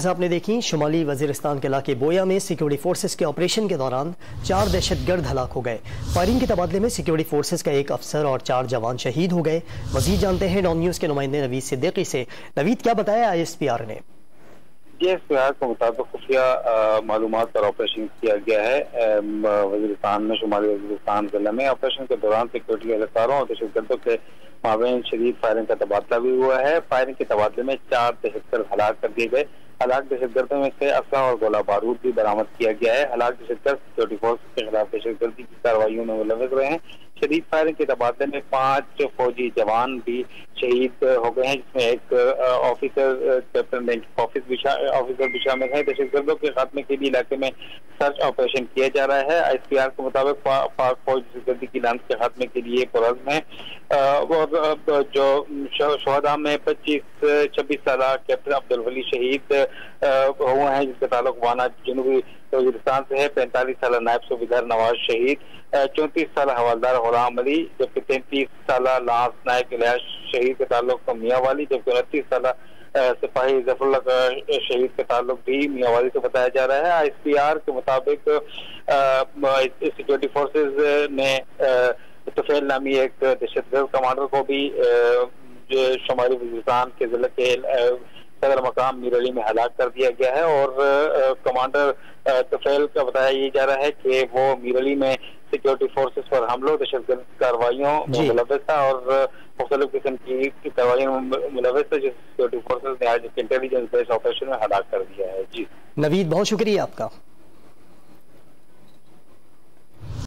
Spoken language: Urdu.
آپ نے دیکھی شمالی وزیرستان کے علاقے بویا میں سیکیورٹی فورسز کے آپریشن کے دوران 4 دہشت گرد ہلاک ہو گئے۔ فائرنگ کے تبادلے میں سیکیورٹی فورسز کا 1 افسر اور 4 جوان شہید ہو گئے۔ مزید جانتے ہیں ڈان نیوز کے نمائندے نوید صدیقی سے۔ نوید، کیا بتایا ISPR نے؟ ISPR کے مطابق خفیہ معلومات پر آپریشن کیا گیا ہے۔ وزیرستان میں شمالی وزیرستان ضلع میں آپریشن کے دوران سیکیورٹی اہلکاروں اور دہشت گردوں کے مابین شدید فائرنگ کا تبادلہ بھی ہوا ہے۔ فائرنگ کے تبادلے میں 4 دہشت گرد ہلاک کر دیے گئے۔ ہلاک دہشت گردوں میں سے اسلحہ اور گولہ بارود بھی برآمد کیا گیا ہے۔ ہلاک دہشت گرد سیکیورٹی فورس کے خلاف دہشت گردی کی کارروائیوں میں ملوث رہے ہیں۔ شدید فائرنگ کے تبادلے میں 5 فوجی جوان بھی شہید ہو گئے ہیں، جس میں ایک آفیسر کیپٹن رینک آفیسر بھی شامل ہے۔ دہشت گردوں کے خاتمے کے لیے علاقے میں سرچ آپریشن کیا جا رہا ہے۔ ISPR کے مطابق پاک فوج دہشت گردی کی لانچ کے خاتمے کے لیے پرعزم ہے۔ اور جو شہداء میں 26 سالہ کیپٹن عبدالولی شہید ہوئے ہیں، جس کا تعلق وانا جنوبی وزیرستان سے ہے۔ 45 سالہ نائب صوبیدار نواز شہید، 34 سالہ حوالدار غلام علی، جبکہ 33 سالہ لانس نائب الیاس شہید کا تعلق میاں والی، جبکہ 29 سالہ سپاہی ظفر اللہ کا شہید کا تعلق بھی میاں والی سے بتایا جا رہا ہے۔ ISPR کے مطابق سیکورٹی فورسز نے طفیل نامی ایک دہشت گرد کمانڈر کو بھی شمالی وزیرستان کے ضلع کے صدر مقام میر علی میں ہلاک کر دیا گیا ہے، اور کمانڈر طفیل کا بتایا یہ جا رہا ہے کہ وہ میر علی میں سیکیورٹی فورسز پر حملوں دہشت گرد کارروائیوں میں ملوث تھا اور مختلف قسم کی کارروائیوں میں ملوث تھا، جس سیکیورٹی فورسز نے آج ایک انٹیلیجنس بیس آپریشن میں ہلاک کر دیا ہے۔ نوید، بہت شکریہ آپ کا۔